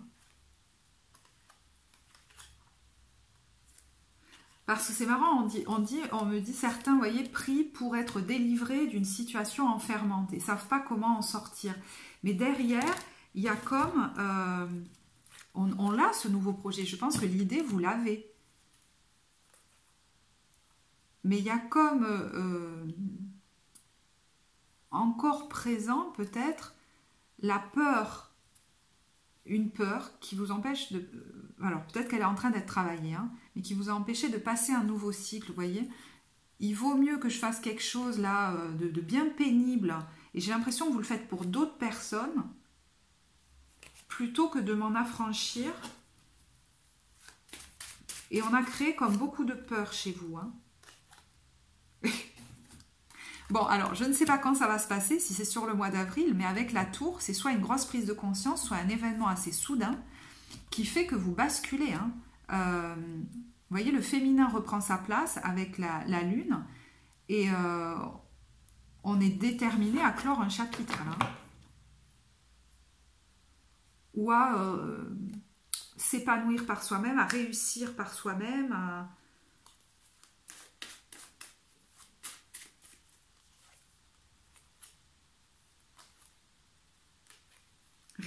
Parce que c'est marrant, on me dit certains, vous voyez, prient pour être délivrés d'une situation enfermante et ne savent pas comment en sortir. Mais derrière, il y a comme... on l'a, ce nouveau projet. Je pense que l'idée, vous l'avez. Mais il y a comme... encore présent, peut-être, la peur. Une peur qui vous empêche de... alors, peut-être qu'elle est en train d'être travaillée, hein, mais qui vous a empêché de passer un nouveau cycle, vous voyez. Il vaut mieux que je fasse quelque chose là de bien pénible, et j'ai l'impression que vous le faites pour d'autres personnes, plutôt que de m'en affranchir. Et on a créé comme beaucoup de peur chez vous, hein. Bon, alors, je ne sais pas quand ça va se passer, si c'est sur le mois d'avril, mais avec la tour, c'est soit une grosse prise de conscience, soit un événement assez soudain qui fait que vous basculez, hein. Vous voyez, le féminin reprend sa place avec la lune et on est déterminé à clore un chapitre, là. Ou à s'épanouir par soi-même, à réussir par soi-même,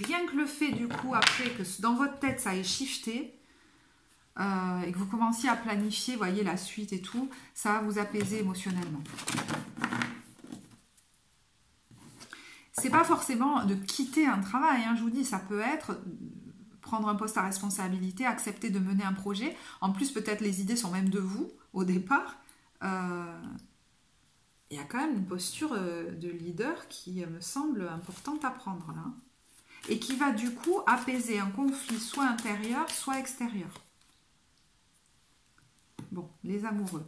Rien que le fait du coup après que dans votre tête ça ait shifté et que vous commenciez à planifier, voyez, la suite et tout, ça va vous apaiser émotionnellement. C'est pas forcément de quitter un travail, hein, je vous dis, ça peut être prendre un poste à responsabilité, accepter de mener un projet. En plus, peut-être les idées sont même de vous au départ. Il y a quand même une posture de leader qui me semble importante à prendre là. Et qui va du coup apaiser un conflit soit intérieur, soit extérieur. Bon, les amoureux.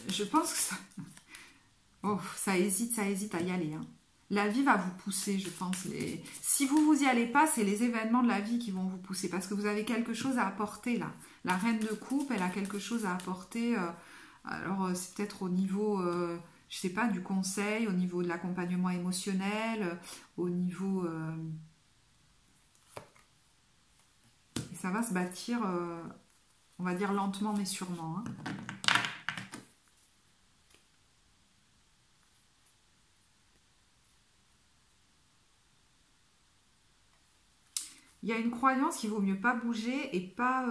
Je pense que ça... Oh, ça hésite à y aller, hein. La vie va vous pousser, je pense. Si vous vous y allez pas, c'est les événements de la vie qui vont vous pousser parce que vous avez quelque chose à apporter là. La reine de coupe, elle a quelque chose à apporter. Alors, c'est peut-être au niveau, je sais pas, du conseil, au niveau de l'accompagnement émotionnel, au niveau... et ça va se bâtir, on va dire lentement mais sûrement. Hein. Il y a une croyance qu'il vaut mieux pas bouger et pas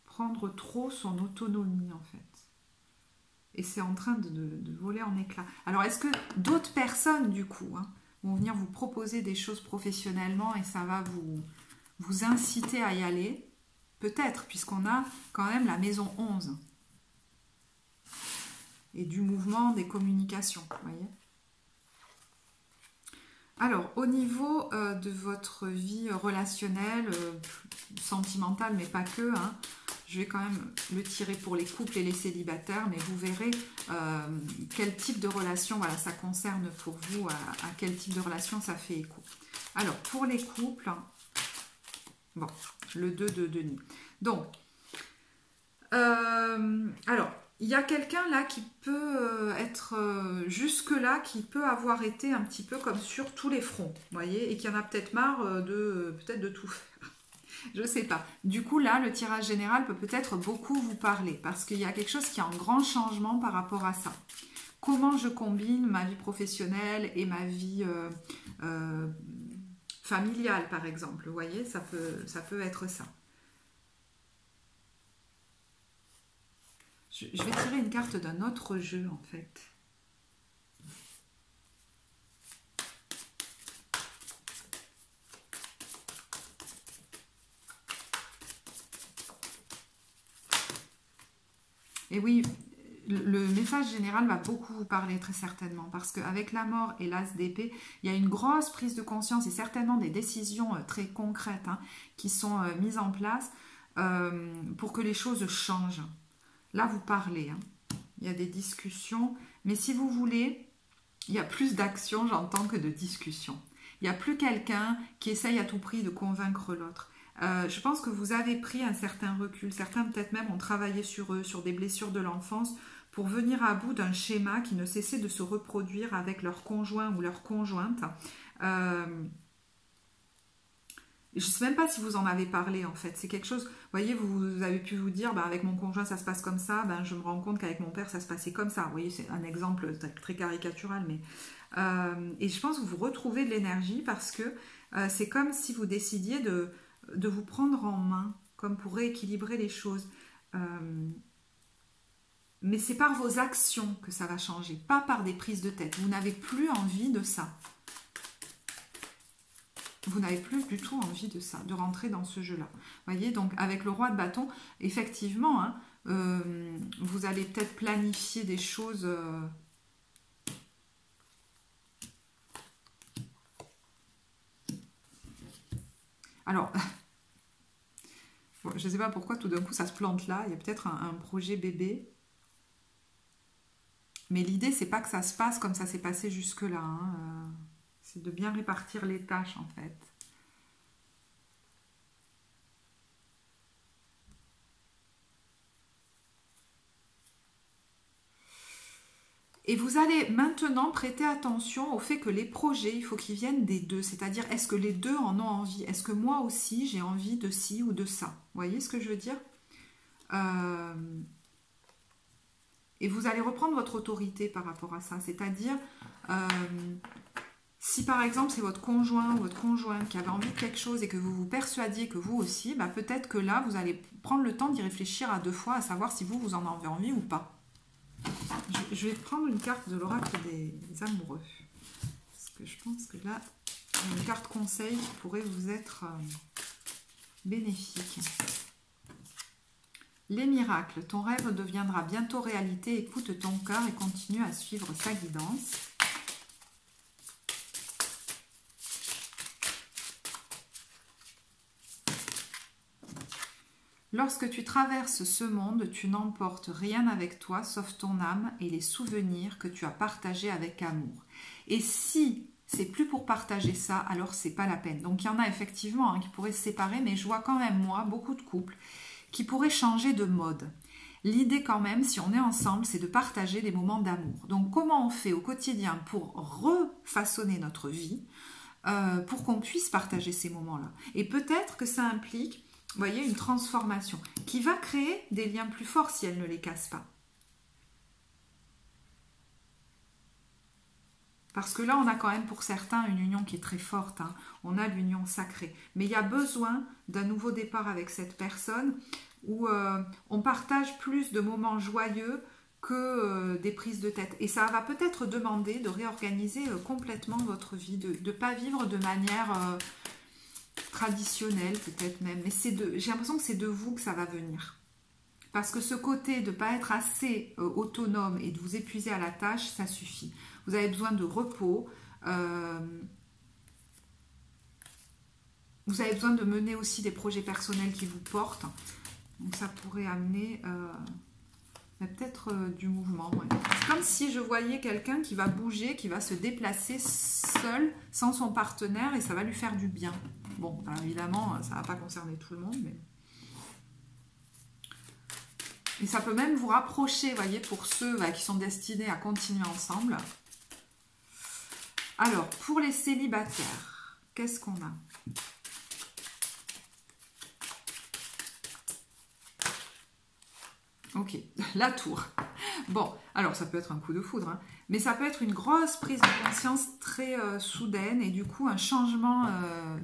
prendre trop son autonomie en fait. Et c'est en train de voler en éclats. Alors est-ce que d'autres personnes du coup vont venir vous proposer des choses professionnellement et ça va vous inciter à y aller? Peut-être, puisqu'on a quand même la maison 11 et du mouvement des communications, vous voyez. Alors, au niveau de votre vie relationnelle, sentimentale, mais pas que, je vais quand même le tirer pour les couples et les célibataires, mais vous verrez quel type de relation voilà, ça concerne pour vous, à quel type de relation ça fait écho. Alors, pour les couples, bon, le 2 de Denis. Donc, alors, il y a quelqu'un là qui peut être jusque-là, qui peut avoir été un petit peu comme sur tous les fronts, vous voyez, et qui en a peut-être marre peut-être de tout faire. Je ne sais pas. Du coup, là, le tirage général peut peut-être beaucoup vous parler, parce qu'il y a quelque chose qui est en grand changement par rapport à ça. Comment je combine ma vie professionnelle et ma vie familiale, par exemple, vous voyez, ça peut être ça. Je vais tirer une carte d'un autre jeu, en fait. Et oui, le message général va beaucoup vous parler, très certainement, parce qu'avec la mort et l'as d'épée, il y a une grosse prise de conscience et certainement des décisions très concrètes qui sont mises en place pour que les choses changent. Là, vous parlez, il y a des discussions, mais si vous voulez, il y a plus d'action, j'entends, que de discussion. Il n'y a plus quelqu'un qui essaye à tout prix de convaincre l'autre. Je pense que vous avez pris un certain recul. Certains peut-être même ont travaillé sur eux, sur des blessures de l'enfance, pour venir à bout d'un schéma qui ne cessait de se reproduire avec leur conjoint ou leur conjointe. Je ne sais même pas si vous en avez parlé en fait. C'est quelque chose, vous voyez, vous avez pu vous dire, avec mon conjoint ça se passe comme ça, je me rends compte qu'avec mon père ça se passait comme ça. Vous voyez, c'est un exemple très caricatural, mais... et je pense que vous retrouvez de l'énergie parce que c'est comme si vous décidiez de vous prendre en main, comme pour rééquilibrer les choses. Mais c'est par vos actions que ça va changer, pas par des prises de tête. Vous n'avez plus envie de ça. Vous n'avez plus du tout envie de ça, de rentrer dans ce jeu-là. Vous voyez, donc avec le roi de bâton, effectivement, vous allez peut-être planifier des choses... Alors, je ne sais pas pourquoi tout d'un coup ça se plante là. Il y a peut-être un projet bébé. Mais l'idée, c'est pas que ça se passe comme ça s'est passé jusque-là. C'est de bien répartir les tâches, en fait. Et vous allez maintenant prêter attention au fait que les projets, il faut qu'ils viennent des deux. C'est-à-dire, est-ce que les deux en ont envie? Est-ce que moi aussi, j'ai envie de ci ou de ça? Vous voyez ce que je veux dire? Et vous allez reprendre votre autorité par rapport à ça. C'est-à-dire, si par exemple, c'est votre conjoint ou votre conjointe qui avait envie de quelque chose et que vous vous persuadiez que vous aussi, peut-être que là, vous allez prendre le temps d'y réfléchir à deux fois, à savoir si vous en avez envie ou pas. Je vais prendre une carte de l'oracle des amoureux. Parce que je pense que là, il y a une carte conseil qui pourrait vous être bénéfique. Les miracles. Ton rêve deviendra bientôt réalité. Écoute ton cœur et continue à suivre sa guidance. Lorsque tu traverses ce monde, tu n'emportes rien avec toi sauf ton âme et les souvenirs que tu as partagés avec amour. Et si c'est plus pour partager ça, alors c'est pas la peine. Donc il y en a effectivement qui pourraient se séparer, mais je vois quand même moi beaucoup de couples qui pourraient changer de mode. L'idée quand même, si on est ensemble, c'est de partager des moments d'amour. Donc comment on fait au quotidien pour refaçonner notre vie, pour qu'on puisse partager ces moments-là. Et peut-être que ça implique, vous voyez, une transformation qui va créer des liens plus forts si elle ne les casse pas. Parce que là, on a quand même pour certains une union qui est très forte. On a l'union sacrée. Mais il y a besoin d'un nouveau départ avec cette personne où on partage plus de moments joyeux que des prises de tête. Et ça va peut-être demander de réorganiser complètement votre vie, de ne pas vivre de manière traditionnelle peut-être même. Mais j'ai l'impression que c'est de vous que ça va venir. Parce que ce côté de ne pas être assez autonome et de vous épuiser à la tâche, ça suffit. Vous avez besoin de repos. Vous avez besoin de mener aussi des projets personnels qui vous portent. Donc ça pourrait amener peut-être du mouvement. Ouais. C'est comme si je voyais quelqu'un qui va bouger, qui va se déplacer seul, sans son partenaire, et ça va lui faire du bien. Bon, alors évidemment, ça ne va pas concerner tout le monde, mais... Et ça peut même vous rapprocher, voyez, pour ceux qui sont destinés à continuer ensemble. Alors, pour les célibataires, qu'est-ce qu'on a ? Ok, la tour. Bon, alors ça peut être un coup de foudre, mais ça peut être une grosse prise de conscience très soudaine et du coup un changement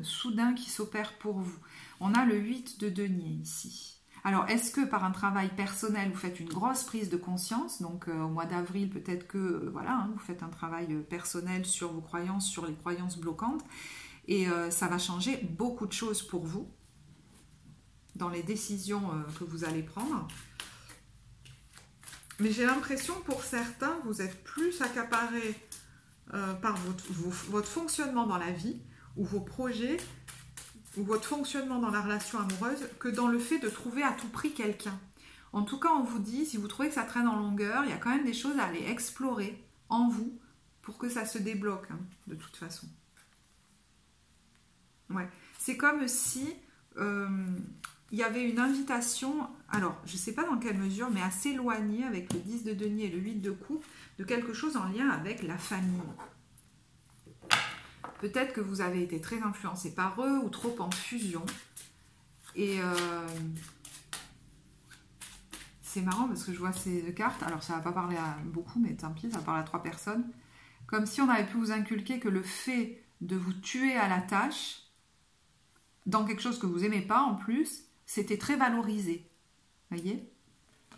soudain qui s'opère pour vous. On a le 8 de denier ici. Alors, est-ce que par un travail personnel, vous faites une grosse prise de conscience? Donc, au mois d'avril, peut-être que voilà, vous faites un travail personnel sur vos croyances, sur les croyances bloquantes. Et ça va changer beaucoup de choses pour vous dans les décisions que vous allez prendre. Mais j'ai l'impression, pour certains, vous êtes plus accaparés par votre fonctionnement dans la vie ou vos projets ou votre fonctionnement dans la relation amoureuse que dans le fait de trouver à tout prix quelqu'un. En tout cas, on vous dit, si vous trouvez que ça traîne en longueur, il y a quand même des choses à aller explorer en vous pour que ça se débloque, de toute façon. Ouais. C'est comme si il y avait une invitation, alors je ne sais pas dans quelle mesure, mais à s'éloigner avec le 10 de denier et le 8 de coupe, de quelque chose en lien avec la famille. Peut-être que vous avez été très influencé par eux ou trop en fusion. Et c'est marrant parce que je vois ces deux cartes. Alors ça ne va pas parler à beaucoup, mais tant pis, ça va parler à 3 personnes. Comme si on avait pu vous inculquer que le fait de vous tuer à la tâche, dans quelque chose que vous n'aimez pas en plus, c'était très valorisé. Voyez ?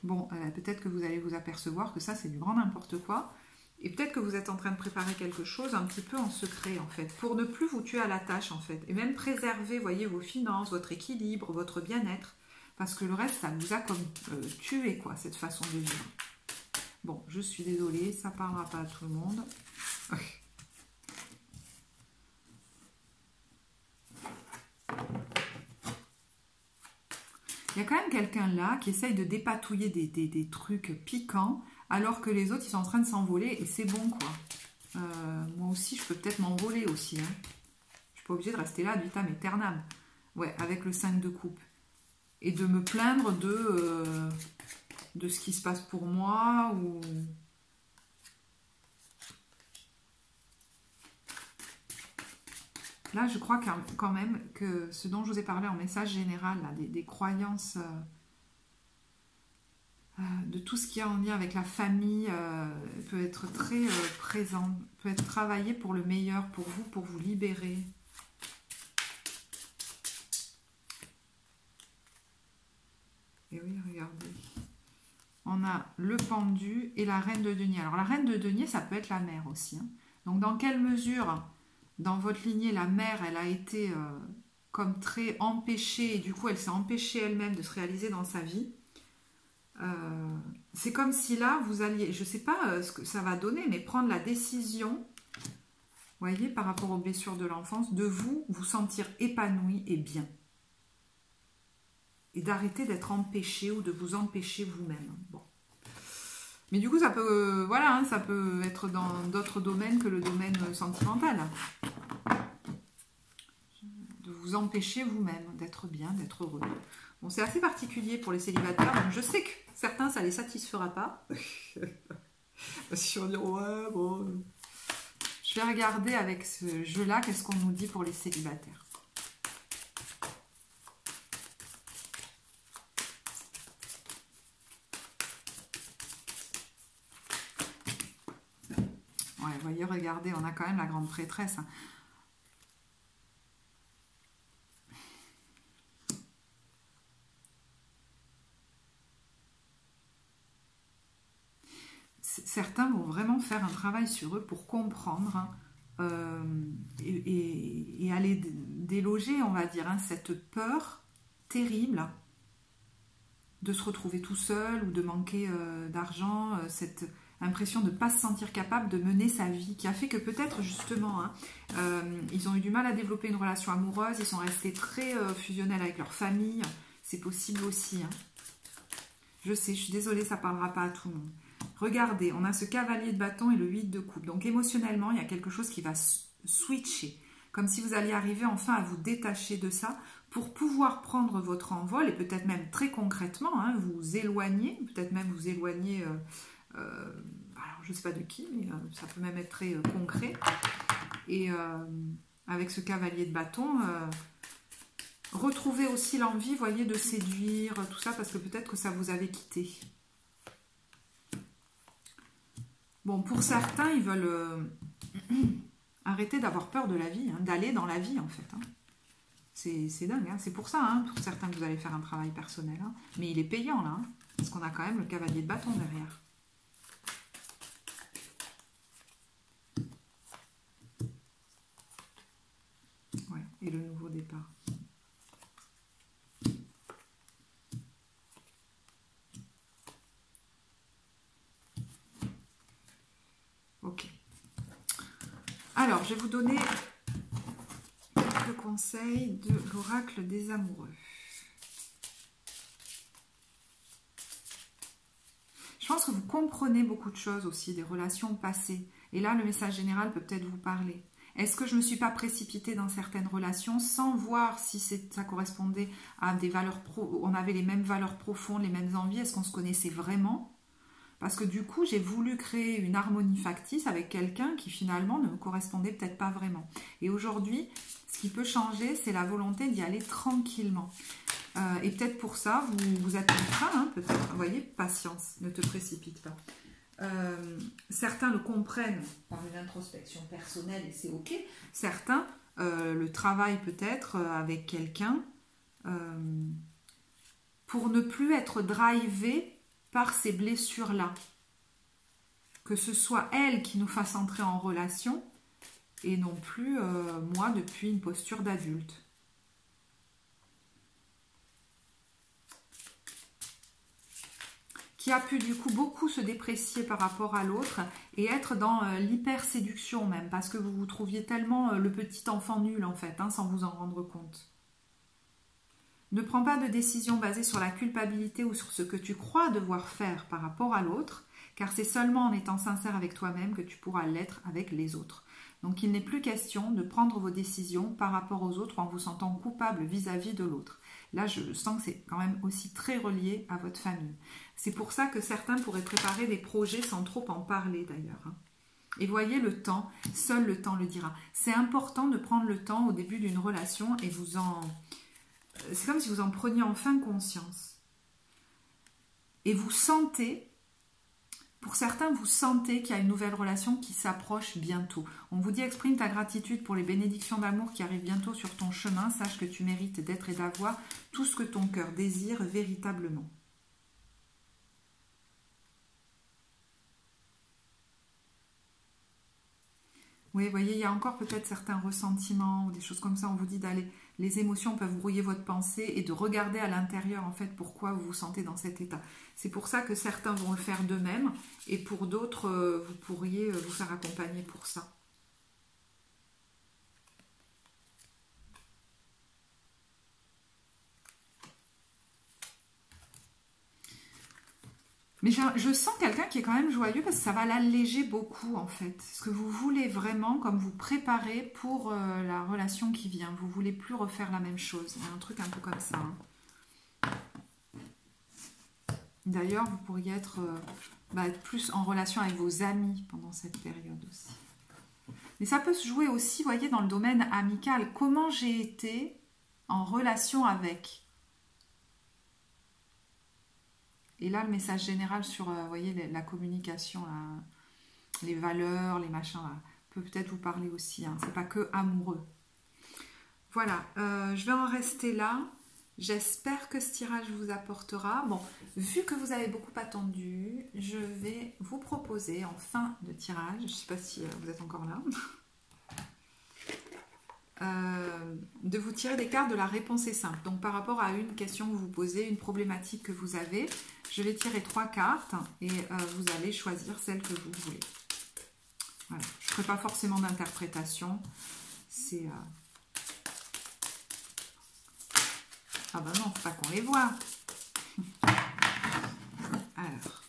Bon, peut-être que vous allez vous apercevoir que ça, c'est du grand n'importe quoi. Et peut-être que vous êtes en train de préparer quelque chose un petit peu en secret, en fait, pour ne plus vous tuer à la tâche, en fait. Et même préserver, voyez, vos finances, votre équilibre, votre bien-être. Parce que le reste, ça vous a comme tué, quoi, cette façon de vivre. Bon, je suis désolée, ça ne parlera pas à tout le monde. Il y a quand même quelqu'un là qui essaye de dépatouiller des trucs piquants, alors que les autres, ils sont en train de s'envoler, et c'est bon, quoi. Moi aussi, je peux peut-être m'envoler aussi. Je ne suis pas obligée de rester là ad vitam aeternam. Ouais, avec le 5 de coupe. Et de me plaindre de ce qui se passe pour moi, ou... Là, je crois quand même que ce dont je vous ai parlé en message général, là, des croyances... de tout ce qui est en lien avec la famille peut être très présent, peut être travaillé pour le meilleur, pour vous libérer. Et oui, regardez. On a le pendu et la reine de denier. Alors la reine de denier, ça peut être la mère aussi. Donc dans quelle mesure, dans votre lignée, la mère, elle a été comme très empêchée, et du coup elle s'est empêchée elle-même de se réaliser dans sa vie. C'est comme si là, vous alliez, je ne sais pas ce que ça va donner, mais prendre la décision, vous voyez, par rapport aux blessures de l'enfance, de vous sentir épanoui et bien. et d'arrêter d'être empêché ou de vous empêcher vous-même. Bon. Mais du coup, ça peut, voilà, hein, ça peut être dans d'autres domaines que le domaine sentimental. De vous empêcher vous-même d'être bien, d'être heureux. Bon, c'est assez particulier pour les célibataires, donc je sais que certains, ça ne les satisfera pas. Parce qu'ils vont dire, ouais, bon... Je vais regarder avec ce jeu-là, qu'est-ce qu'on nous dit pour les célibataires. Ouais, vous voyez, regardez, on a quand même la grande prêtresse. Certains vont vraiment faire un travail sur eux pour comprendre et aller déloger, on va dire, hein, cette peur terrible de se retrouver tout seul ou de manquer d'argent, cette impression de ne pas se sentir capable de mener sa vie, qui a fait que peut-être justement, hein, ils ont eu du mal à développer une relation amoureuse, ils sont restés très fusionnels avec leur famille, c'est possible aussi. Hein. Je sais, je suis désolée, ça ne parlera pas à tout le monde. Regardez, on a ce cavalier de bâton et le 8 de coupe. Donc émotionnellement, il y a quelque chose qui va switcher. Comme si vous alliez arriver enfin à vous détacher de ça pour pouvoir prendre votre envol et peut-être même très concrètement, hein, vous éloigner, peut-être même vous éloigner, alors je ne sais pas de qui, mais ça peut même être très concret. Et avec ce cavalier de bâton... retrouvez aussi l'envie, voyez, de séduire, tout ça, parce que peut-être que ça vous avait quitté. Bon, pour certains, ils veulent arrêter d'avoir peur de la vie, hein, d'aller dans la vie, en fait. Hein. C'est dingue, hein. C'est pour ça, hein, pour certains, que vous allez faire un travail personnel. Hein. Mais il est payant, là, hein, parce qu'on a quand même le cavalier de bâton derrière. Ouais, et le nouveau départ. Ok. Alors, je vais vous donner quelques conseils de l'oracle des amoureux. Je pense que vous comprenez beaucoup de choses aussi, des relations passées. Et là, le message général peut peut-être vous parler. Est-ce que je ne me suis pas précipitée dans certaines relations sans voir si ça correspondait à des valeurs on avait les mêmes valeurs profondes, les mêmes envies? Est-ce qu'on se connaissait vraiment? Parce que du coup, j'ai voulu créer une harmonie factice avec quelqu'un qui finalement ne me correspondait peut-être pas vraiment. Et aujourd'hui, ce qui peut changer, c'est la volonté d'y aller tranquillement. Et peut-être pour ça, vous êtes en train, hein, peut-être. Vous voyez, patience, ne te précipite pas. Certains le comprennent par une introspection personnelle et c'est ok. Certains le travaillent peut-être avec quelqu'un pour ne plus être drivé par ces blessures-là. Que ce soit elle qui nous fasse entrer en relation et non plus moi depuis une posture d'adulte. Qui a pu du coup beaucoup se déprécier par rapport à l'autre et être dans l'hyper-séduction même, parce que vous vous trouviez tellement le petit enfant nul en fait, hein, sans vous en rendre compte. Ne prends pas de décision basée sur la culpabilité ou sur ce que tu crois devoir faire par rapport à l'autre, car c'est seulement en étant sincère avec toi-même que tu pourras l'être avec les autres. Donc il n'est plus question de prendre vos décisions par rapport aux autres en vous sentant coupable vis-à-vis de l'autre. Là, je sens que c'est quand même aussi très relié à votre famille. C'est pour ça que certains pourraient préparer des projets sans trop en parler d'ailleurs. Et voyez le temps, seul le temps le dira. C'est important de prendre le temps au début d'une relation et c'est comme si vous en preniez enfin conscience. Et vous sentez, pour certains, vous sentez qu'il y a une nouvelle relation qui s'approche bientôt. On vous dit exprime ta gratitude pour les bénédictions d'amour qui arrivent bientôt sur ton chemin. Sache que tu mérites d'être et d'avoir tout ce que ton cœur désire véritablement. Oui, vous voyez, il y a encore peut-être certains ressentiments ou des choses comme ça. On vous dit d'aller, les émotions peuvent brouiller votre pensée et de regarder à l'intérieur en fait pourquoi vous vous sentez dans cet état. C'est pour ça que certains vont le faire d'eux-mêmes et pour d'autres, vous pourriez vous faire accompagner pour ça. Mais je sens quelqu'un qui est quand même joyeux parce que ça va l'alléger beaucoup en fait. Ce que vous voulez vraiment, comme vous préparez pour la relation qui vient. Vous voulez plus refaire la même chose. Il y a un truc un peu comme ça. Hein. D'ailleurs, vous pourriez être plus en relation avec vos amis pendant cette période aussi. Mais ça peut se jouer aussi, vous voyez, dans le domaine amical. Comment j'ai été en relation avec. Et là, le message général sur, vous voyez, la communication, là, les valeurs, les machins, là, peut peut-être vous parler aussi. Hein. C'est pas que amoureux. Voilà, je vais en rester là. J'espère que ce tirage vous apportera. Bon, vu que vous avez beaucoup attendu, je vais vous proposer en fin de tirage, je ne sais pas si vous êtes encore là, de vous tirer des cartes de la réponse est simple. Donc par rapport à une question que vous vous posez, une problématique que vous avez, je vais tirer 3 cartes et vous allez choisir celle que vous voulez. Voilà. Je ne ferai pas forcément d'interprétation. C'est... Ah ben non, faut pas qu'on les voit. Alors.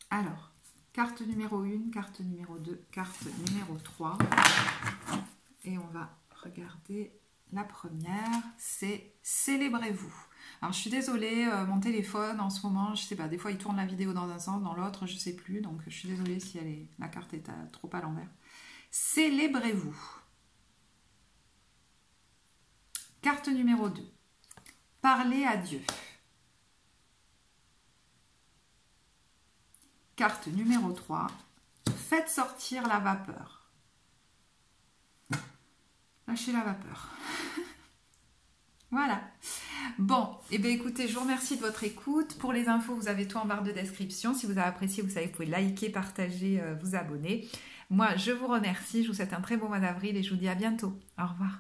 Alors, carte numéro 1, carte numéro 2, carte numéro 3. Et on va regarder la première, c'est « Célébrez-vous ». Alors, je suis désolée, mon téléphone, en ce moment, je sais pas, des fois, il tourne la vidéo dans un sens, dans l'autre, je sais plus. Donc, je suis désolée si la carte est trop à l'envers. Célébrez-vous. Carte numéro 2. Parlez à Dieu. Carte numéro 3. Faites sortir la vapeur. Lâchez la vapeur. Voilà. Bon, et bien écoutez, je vous remercie de votre écoute. Pour les infos, vous avez tout en barre de description. Si vous avez apprécié, vous savez, vous pouvez liker, partager, vous abonner. Moi, je vous remercie. Je vous souhaite un très bon mois d'avril et je vous dis à bientôt. Au revoir.